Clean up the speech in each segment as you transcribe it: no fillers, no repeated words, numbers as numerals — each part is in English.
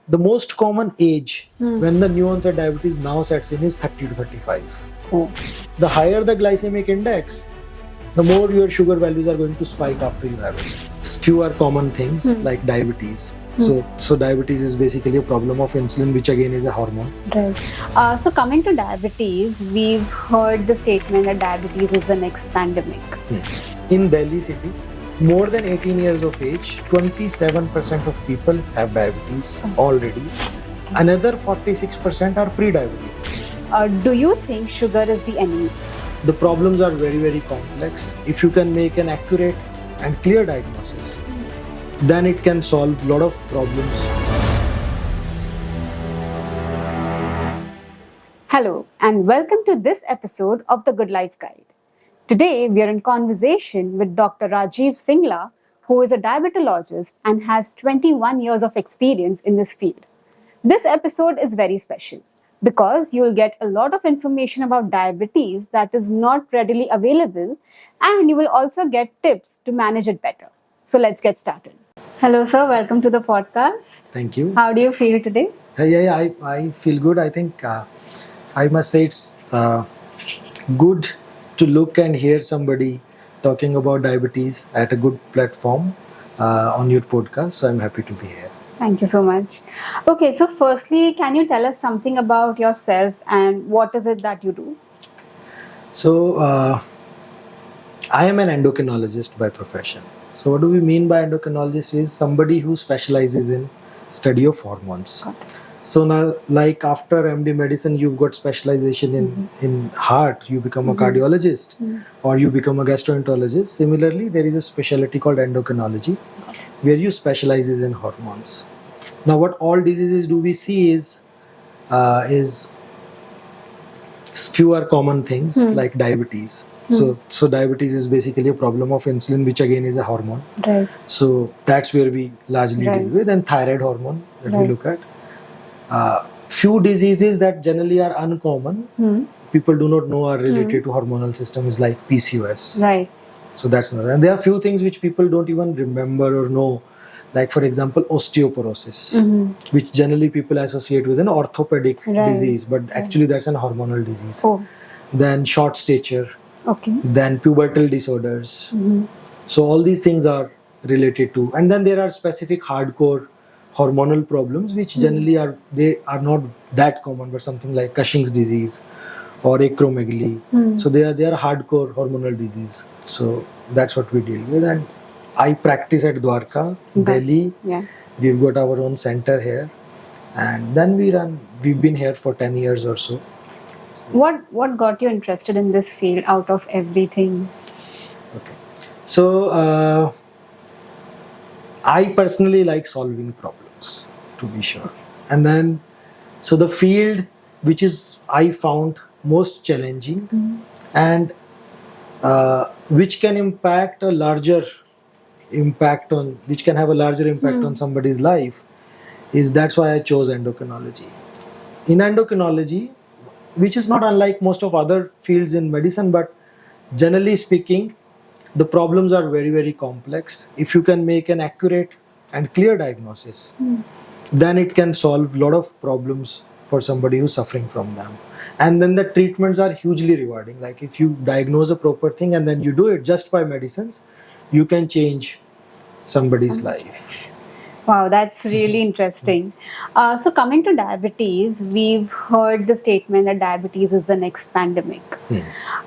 the most common age when the new onset diabetes now sets in is 30 to 35. Oh. The higher the glycemic index, the more your sugar values are going to spike after you have it. Fewer common things like diabetes. So diabetes is basically a problem of insulin, which again is a hormone. Right. So coming to diabetes, we've heard the statement that diabetes is the next pandemic. In Delhi city, more than 18 years of age, 27% of people have diabetes already. Another 46% are pre-diabetes. Do you think sugar is the enemy? The problems are very, very complex. If you can make an accurate and clear diagnosis, then it can solve a lot of problems. Hello, and welcome to this episode of The Good Life Guide. Today, we are in conversation with Dr. Rajiv Singla, who is a diabetologist and has 21 years of experience in this field. This episode is very special because you will get a lot of information about diabetes that is not readily available, and you will also get tips to manage it better. So let's get started. Hello, sir. Welcome to the podcast. Thank you. How do you feel today? I feel good. I think I must say it's good to look and hear somebody talking about diabetes at a good platform on your podcast. So I'm happy to be here. Thank you so much. Okay, so firstly, can you tell us something about yourself and what is it that you do? So I am an endocrinologist by profession. So what do we mean by endocrinologist is somebody who specializes in study of hormones. Got it. So now, like after MD medicine, you've got specialization in heart, you become a cardiologist or you become a gastroenterologist. Similarly, there is a specialty called endocrinology where you specializes in hormones. Now, what all diseases do we see is fewer common things like diabetes. So diabetes is basically a problem of insulin, which again is a hormone. Right. So that's where we largely deal with, and thyroid hormone that we look at. Few diseases that generally are uncommon, people do not know are related to hormonal system is like PCOS. Right. So that's another. And there are few things which people don't even remember or know. Like for example, osteoporosis, which generally people associate with an orthopedic disease, but actually that's an hormonal disease. Oh. Then short stature, Okay. then pubertal disorders. So all these things are related to. And then there are specific hardcore hormonal problems which generally are not that common, but something like Cushing's disease or acromegaly. So they are hardcore hormonal disease. So that's what we deal with. And I practice at Dwarka, Delhi. Yeah. We've got our own center here, and then we've been here for 10 years or so. What got you interested in this field out of everything? Okay. So I personally like solving problems, to be sure. And then, so the field which is I found most challenging and which can impact a larger impact on, which can have a larger impact on somebody's life, that's why I chose endocrinology. In endocrinology, which is not unlike most of other fields in medicine, but generally speaking, the problems are very, very complex. If you can make an accurate and clear diagnosis, then it can solve a lot of problems for somebody who's suffering from them. And then the treatments are hugely rewarding. Like if you diagnose a proper thing and then you do it just by medicines, you can change somebody's life. Wow, that's really interesting. So coming to diabetes, we've heard the statement that diabetes is the next pandemic.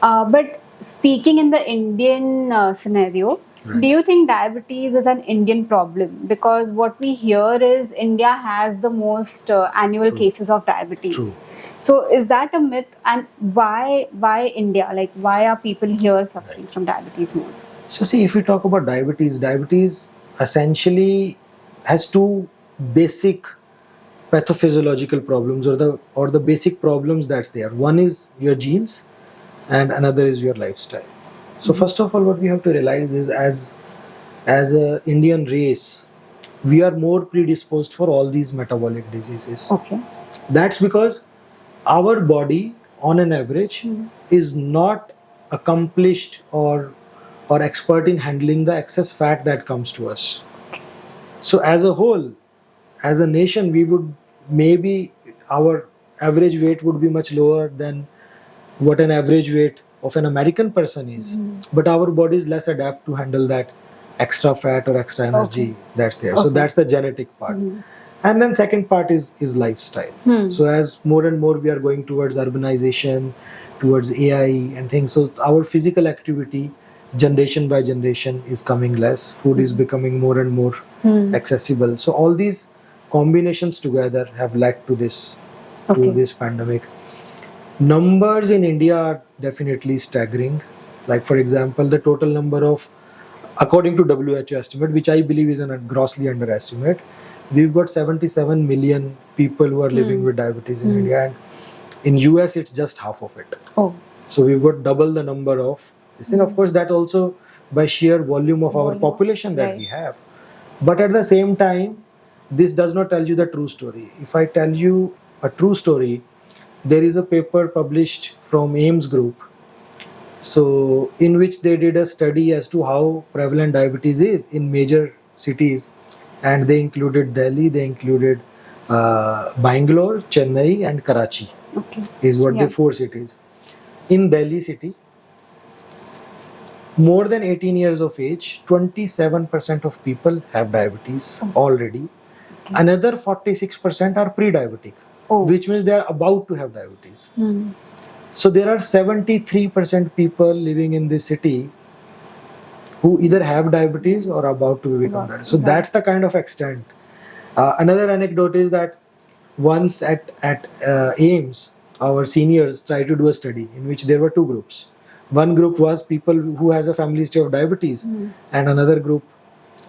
But speaking in the Indian scenario, do you think diabetes is an Indian problem? Because what we hear is India has the most annual cases of diabetes. So is that a myth? And why India? Like why are people here suffering from diabetes more? So see, if we talk about diabetes essentially has two basic pathophysiological problems or the basic problems that's there. One is your genes and another is your lifestyle. So first of all, what we have to realize is as a Indian race, we are more predisposed for all these metabolic diseases. Okay. That's because our body on an average is not accomplished or expert in handling the excess fat that comes to us. So as a whole, as a nation, we would maybe our average weight would be much lower than what an average weight of an American person is. But our bodies less adapt to handle that extra fat or extra energy that's there. So that's the genetic part. And then second part is lifestyle. So as more and more we are going towards urbanization, towards AI and things, so our physical activity generation by generation is coming less. Food is becoming more and more accessible. So all these combinations together have led to this pandemic. Numbers in India are definitely staggering. Like for example, the total number of, according to WHO estimate, which I believe is a grossly underestimate, we've got 77 million people who are living with diabetes in India, and in US it's just half of it. So we've got double the number of this thing. Of course, that also by sheer volume of our population that we have. But at the same time, this does not tell you the true story. If I tell you a true story, there is a paper published from Ames Group, so in which they did a study as to how prevalent diabetes is in major cities, and they included Delhi, they included Bangalore, Chennai, and Karachi. Is what the four cities. In Delhi city, more than 18 years of age, 27% of people have diabetes already. Another 46% are pre-diabetic, which means they are about to have diabetes. So there are 73% people living in this city who either have diabetes or about to become diabetic. So that's the kind of extent. Another anecdote is that once at Ames, our seniors tried to do a study in which there were two groups. One group was people who has a family history of diabetes, and another group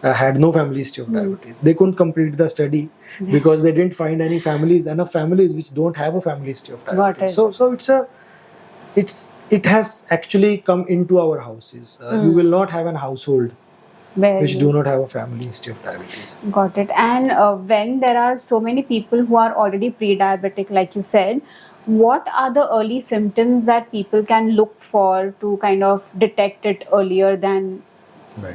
had no family history of diabetes. They couldn't complete the study because they didn't find any enough families which don't have a family history of diabetes. So it has actually come into our houses. You will not have an household which do not have a family history of diabetes. Got it. And when there are so many people who are already pre-diabetic, like you said, what are the early symptoms that people can look for to kind of detect it earlier than? Right.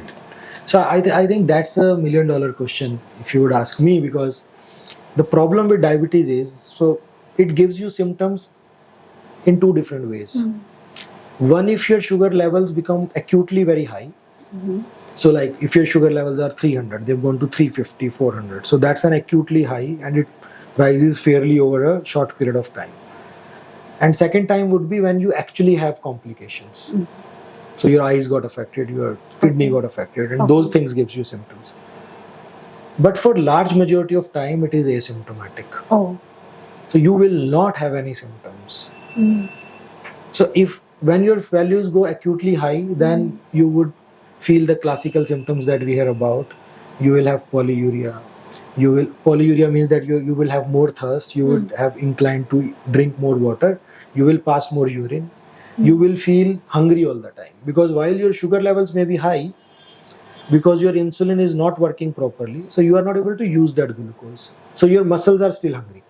So I think that's a $1 million question if you would ask me, because the problem with diabetes is, so it gives you symptoms in two different ways. One, if your sugar levels become acutely very high. So like if your sugar levels are 300, they've gone to 350, 400. So that's an acutely high, and it rises fairly over a short period of time. And second time would be when you actually have complications. So your eyes got affected, your kidney got affected, and those things gives you symptoms. But for large majority of time, it is asymptomatic. So you will not have any symptoms. So when your values go acutely high, then you would feel the classical symptoms that we hear about. You will have polyuria. Polyuria means that you will have more thirst. You would have inclined to drink more water. You will pass more urine. You will feel hungry all the time, because while your sugar levels may be high, because your insulin is not working properly, so you are not able to use that glucose. So your muscles are still hungry.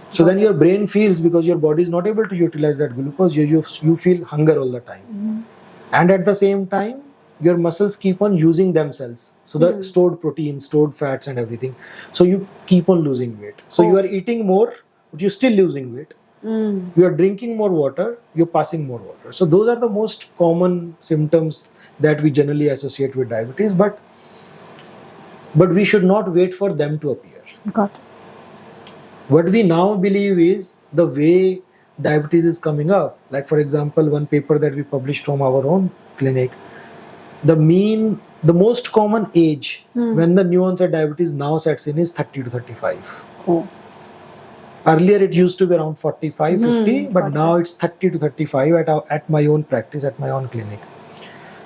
So then your brain feels, because your body is not able to utilize that glucose, you feel hunger all the time. And at the same time, your muscles keep on using themselves. So the stored proteins, stored fats and everything. So you keep on losing weight. So you are eating more, but you're still losing weight. You are drinking more water, you're passing more water. So those are the most common symptoms that we generally associate with diabetes. But we should not wait for them to appear. Got it. What we now believe is the way diabetes is coming up. Like for example, one paper that we published from our own clinic, the most common age when the new onset diabetes now sets in is 30 to 35. Earlier it used to be around 45, 50, but now it's 30 to 35 at my own practice, at my own clinic.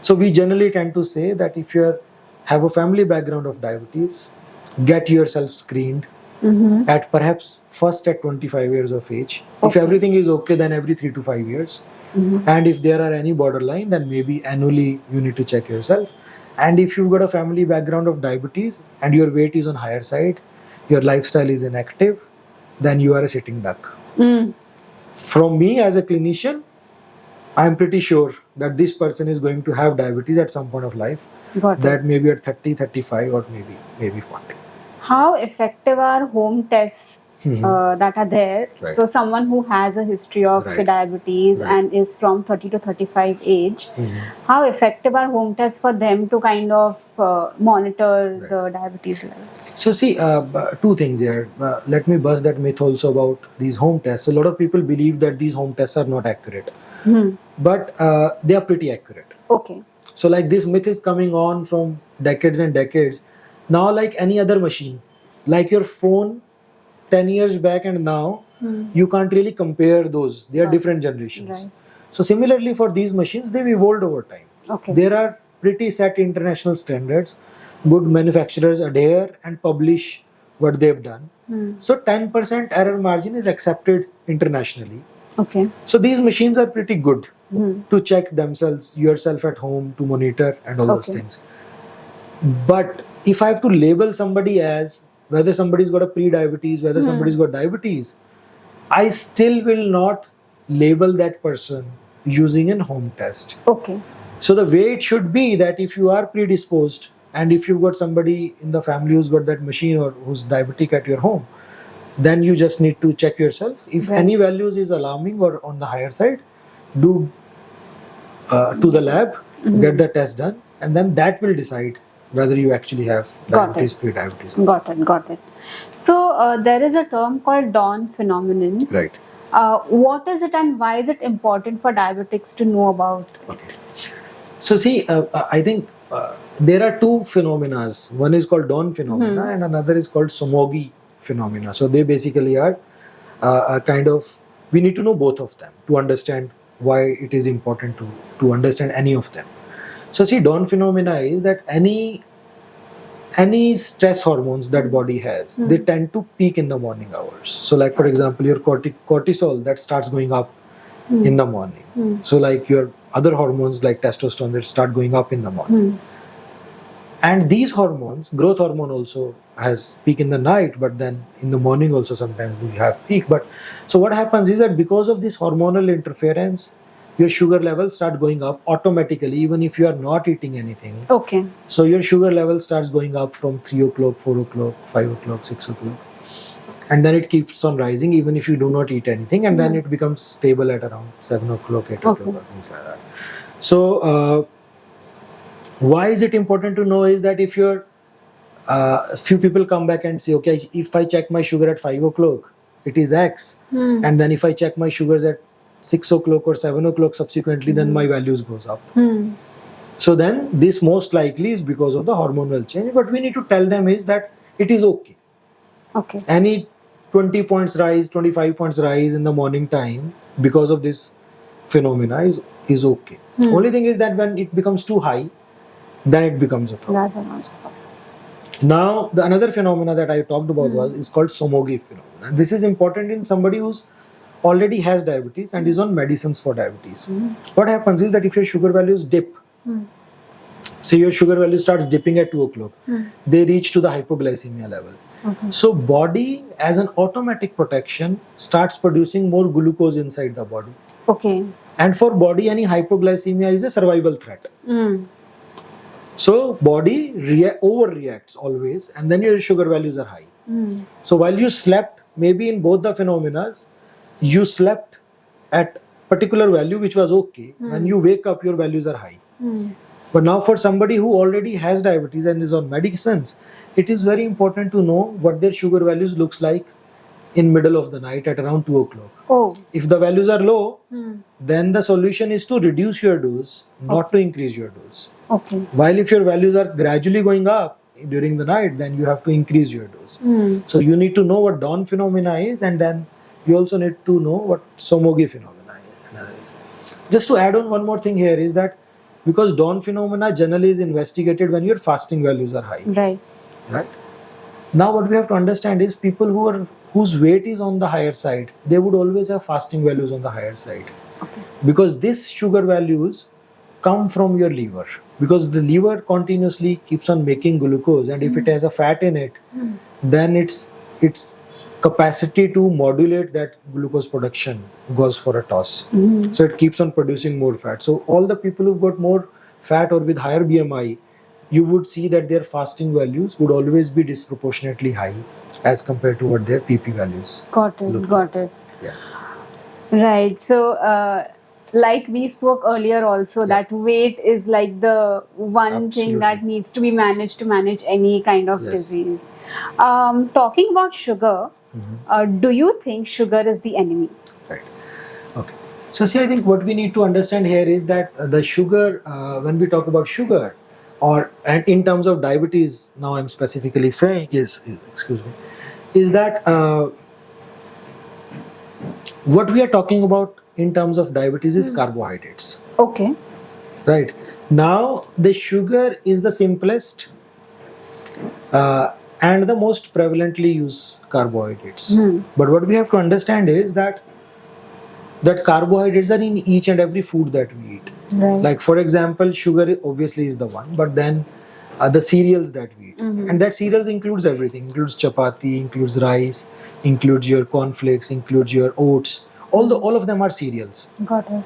So we generally tend to say that if you have a family background of diabetes, get yourself screened at perhaps first at 25 years of age. If everything is okay, then every 3 to 5 years. And if there are any borderline, then maybe annually you need to check yourself. And if you've got a family background of diabetes and your weight is on higher side, your lifestyle is inactive, then you are a sitting duck. From me as a clinician, I'm pretty sure that this person is going to have diabetes at some point of life. That maybe at 30, 35 or maybe 40. how effective are home tests that are there? Right. So someone who has a history of say Right. diabetes Right. and is from 30 to 35 age, how effective are home tests for them to kind of monitor Right. the diabetes levels? So see, two things here. Let me bust that myth also about these home tests. A lot of people believe that these home tests are not accurate, but they are pretty accurate. Okay. So like this myth is coming on from decades and decades. Now, like any other machine, like your phone 10 years back and now, you can't really compare those. They are Right. different generations. Right. So similarly for these machines, they've evolved over time. Okay. There are pretty set international standards. Good manufacturers adhere and publish what they've done. So 10% error margin is accepted internationally. Okay. So these machines are pretty good to check themselves, yourself at home, to monitor and all those Okay. things. But if I have to label somebody as whether somebody's got a pre-diabetes, whether somebody's got diabetes, I still will not label that person using a home test. Okay. So the way it should be that if you are predisposed and if you've got somebody in the family who's got that machine or who's diabetic at your home, then you just need to check yourself. If Right. any values is alarming or on the higher side, do to the lab, get the test done, and then that will decide whether you actually have Got diabetes, it. pre-diabetes. Got it. Got it. So there is a term called dawn phenomenon. Right. What is it and why is it important for diabetics to know about it? Okay. So see, I think there are two phenomena. One is called dawn phenomena and another is called somogi phenomena. So they basically are a kind of, we need to know both of them to understand why it is important to understand any of them. So see, dawn phenomena is that any stress hormones that body has, they tend to peak in the morning hours. So like for example, your cortisol that starts going up in the morning. So like your other hormones like testosterone that start going up in the morning. And these hormones, growth hormone also has peak in the night, but then in the morning also sometimes we have peak. But so what happens is that because of this hormonal interference, your sugar levels start going up automatically, even if you are not eating anything. Okay. So your sugar level starts going up from 3 o'clock, 4 o'clock, 5 o'clock, 6 o'clock. And then it keeps on rising even if you do not eat anything. And then it becomes stable at around 7 o'clock, 8 o'clock, or things like that. So why is it important to know is that if you're, few people come back and say, okay, if I check my sugar at 5 o'clock, it is X. And then if I check my sugars at 6 o'clock or 7 o'clock subsequently, then my values goes up. So then this most likely is because of the hormonal change. But we need to tell them is that it is okay. Okay. Any 20 points rise, 25 points rise in the morning time because of this phenomena is okay. Only thing is that when it becomes too high, then it becomes a problem. That was also. Now, the another phenomena that I talked about is called somogi phenomena. And this is important in somebody who's already has diabetes and is on medicines for diabetes. What happens is that if your sugar values dip, say your sugar value starts dipping at 2 o'clock, they reach to the hypoglycemia level. So body as an automatic protection starts producing more glucose inside the body. Okay. And for body, any hypoglycemia is a survival threat. So body overreacts always, and then your sugar values are high. So while you slept, maybe in both the phenomena, you slept at particular value which was okay. When you wake up, your values are high. But now for somebody who already has diabetes and is on medicines, it is very important to know what their sugar values looks like in middle of the night at around 2 o'clock. Oh. If the values are low, then the solution is to reduce your dose, not to increase your dose. Okay. While if your values are gradually going up during the night, then you have to increase your dose. So you need to know what dawn phenomena is, and then you also need to know what somogi phenomena is. Just to add on one more thing here is that because dawn phenomena generally is investigated when your fasting values are high. Right. Right. Now what we have to understand is people whose weight is on the higher side, they would always have fasting values on the higher side. Okay. Because these sugar values come from your liver, because the liver continuously keeps on making glucose, and if it has a fat in it, then its capacity to modulate that glucose production goes for a toss. So it keeps on producing more fat. So all the people who've got more fat or with higher BMI, you would see that their fasting values would always be disproportionately high as compared to what their PP values Got it. look Got like. it. Yeah. Right. So, like we spoke earlier, also Yeah. that weight is like the one thing that Absolutely. needs to be managed to manage any kind of Yes. disease. Talking about sugar, do you think sugar is the enemy? Right. Okay. So see, I think what we need to understand here is that the sugar, when we talk about sugar, and in terms of diabetes, now I'm specifically saying is excuse me, is that what we are talking about in terms of diabetes is carbohydrates. Okay. Right. Now the sugar is the simplest and the most prevalently used carbohydrates. But what we have to understand is that carbohydrates are in each and every food that we eat. Right. Like for example, sugar obviously is the one, but then the cereals that we eat, and that cereals includes everything, includes chapati, includes rice, includes your cornflakes, includes your oats. All of them are cereals. Got it.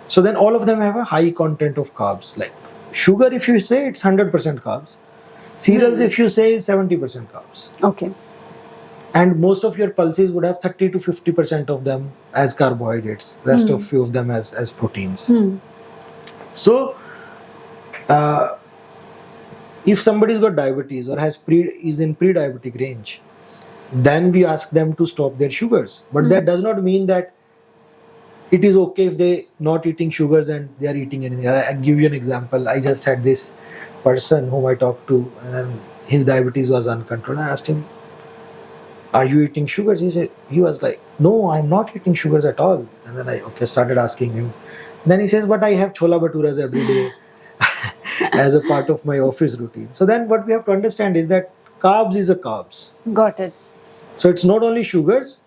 So then all of them have a high content of carbs. Like sugar, if you say it's 100% carbs. Cereals, if you say, is 70% carbs. Okay. And most of your pulses would have 30 to 50% of them as carbohydrates, rest of few of them as proteins. So if somebody's got diabetes or is in pre-diabetic range, then we ask them to stop their sugars. But that does not mean that it is okay if they not eating sugars and they are eating anything. I give you an example. I just had this person whom I talked to, and his diabetes was uncontrolled. I asked him, "Are you eating sugars?" He was like, "No, I'm not eating sugars at all." And then I started asking him. Then he says, "But I have chola bhaturas every day as a part of my office routine." So then what we have to understand is that carbs is a carbs. Got it. So it's not only sugars,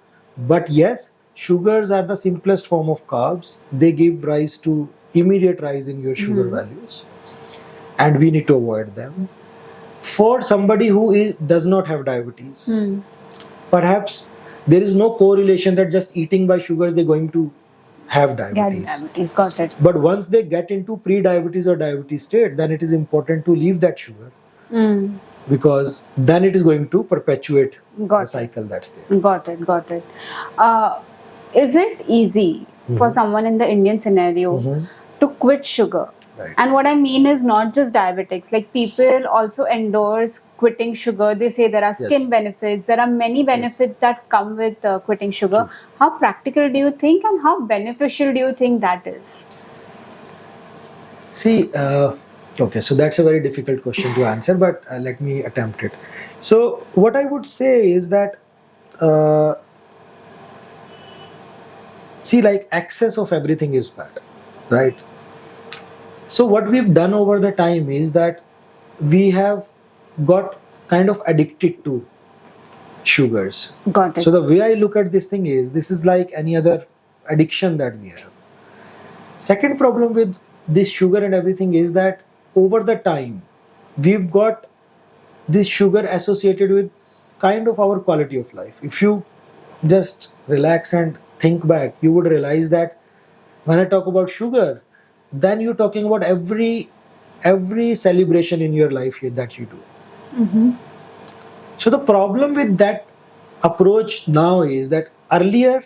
but yes, sugars are the simplest form of carbs. They give rise to immediate rise in your sugar values, and we need to avoid them. For somebody who does not have diabetes, perhaps there is no correlation that just eating by sugars they're going to have diabetes. Diabetes. Got it. But once they get into pre-diabetes or diabetes state, then it is important to leave that sugar, because then it is going to perpetuate the cycle that's there. Got it. Got it. Is it easy for someone in the Indian scenario to quit sugar? Right. And what I mean is not just diabetics, like people also endorse quitting sugar. They say there are skin benefits, there are many benefits that come with quitting sugar. True. How practical do you think and how beneficial do you think that is? See, okay, so that's a very difficult question to answer, but let me attempt it. So, what I would say is that, see, like excess of everything is bad, right? So, what we've done over the time is that we have got kind of addicted to sugars. Got it. So, the way I look at this thing is this is like any other addiction that we have. Second problem with this sugar and everything is that over the time we've got this sugar associated with kind of our quality of life. If you just relax and think back, you would realize that when I talk about sugar, then you're talking about every celebration in your life that you do. So the problem with that approach now is that earlier,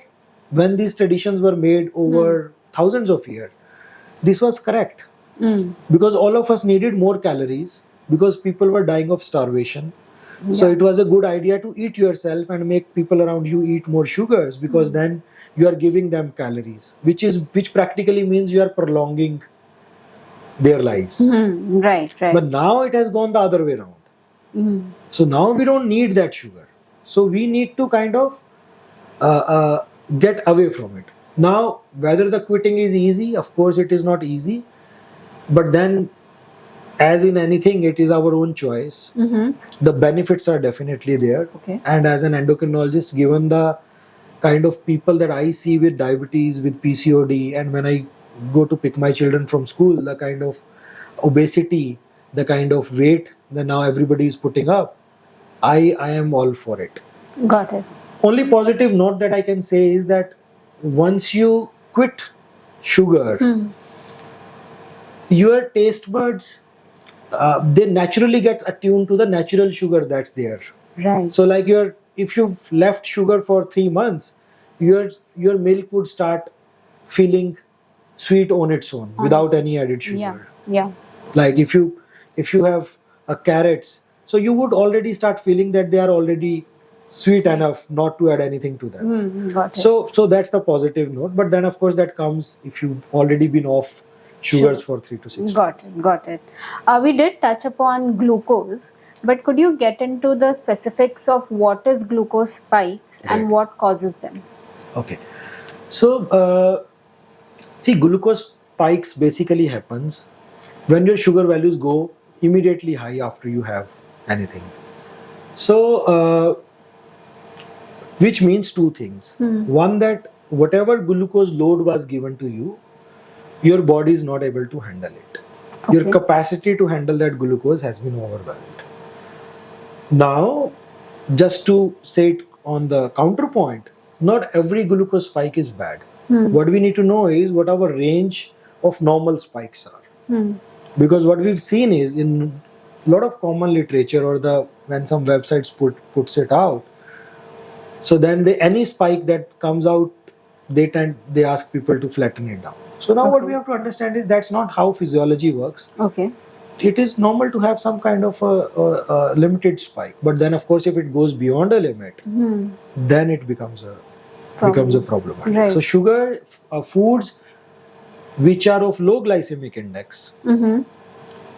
when these traditions were made over thousands of years, this was correct, because all of us needed more calories because people were dying of starvation. So it was a good idea to eat yourself and make people around you eat more sugars, because then you are giving them calories, which practically means you are prolonging their lives. Right. But now it has gone the other way around. So now we don't need that sugar. So we need to kind of get away from it. Now, whether the quitting is easy, of course it is not easy. But then, as in anything, it is our own choice. The benefits are definitely there. Okay. And as an endocrinologist, given the kind of people that I see with diabetes, with PCOD, and when I go to pick my children from school, the kind of obesity, the kind of weight that now everybody is putting up, I am all for it. Got it. Only positive note that I can say is that once you quit sugar, your taste buds they naturally get attuned to the natural sugar that's there. Right. So like if you've left sugar for 3 months, your milk would start feeling sweet on its own without any added sugar. Yeah. Yeah. Like if you have a carrots, so you would already start feeling that they are already sweet enough not to add anything to them. Got it. So that's the positive note. But then of course that comes if you've already been off sugars for 3 to 6 months. Got it. We did touch upon glucose, but could you get into the specifics of what is glucose spikes and what causes them? Okay. So see, glucose spikes basically happens when your sugar values go immediately high after you have anything. So which means two things. One, that whatever glucose load was given to you, your body is not able to handle it. Your capacity to handle that glucose has been overwhelmed. Now, just to say it on the counterpoint, not every glucose spike is bad. What we need to know is what our range of normal spikes are. Because what we've seen is in a lot of common literature or when some websites puts it out, so then any spike that comes out, they ask people to flatten it down. So now what we have to understand is that's not how physiology works. Okay. It is normal to have some kind of a limited spike, but then of course if it goes beyond a limit, then it becomes a problem. Right. So sugar foods which are of low glycemic index,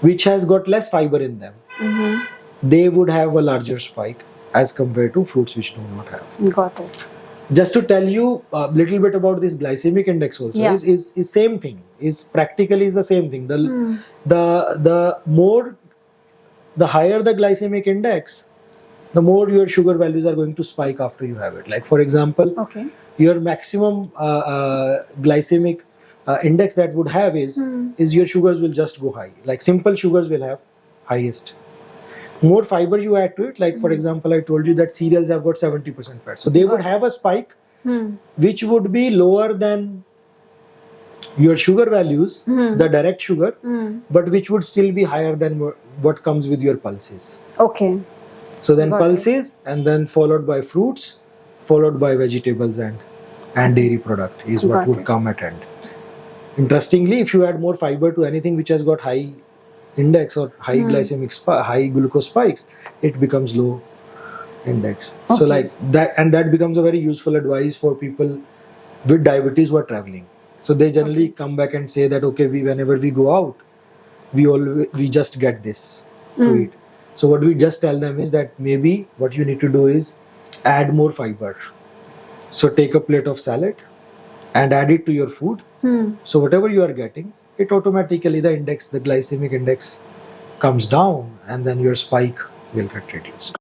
which has got less fiber in them, they would have a larger spike as compared to fruits which do not have. Got it. Just to tell you a little bit about this glycemic index also, is same thing. Is practically is the same thing. The higher the glycemic index, the more your sugar values are going to spike after you have it. Like for example, your maximum glycemic index that would have is your sugars will just go high. Like simple sugars will have highest. More fiber you add to it, like for example, I told you that cereals have got 70% fat. So they would have a spike which would be lower than your sugar values, the direct sugar, but which would still be higher than what comes with your pulses. Okay. So then pulses and then followed by fruits, followed by vegetables and dairy product is what would come at end. Interestingly, if you add more fiber to anything which has got high index or high high glucose spikes, it becomes low index. So like that, and that becomes a very useful advice for people with diabetes who are traveling. So they generally come back and say that whenever we go out, we just get this to eat. So what we just tell them is that maybe what you need to do is add more fiber. So take a plate of salad and add it to your food. So whatever you are getting, it automatically the glycemic index comes down and then your spike will get reduced.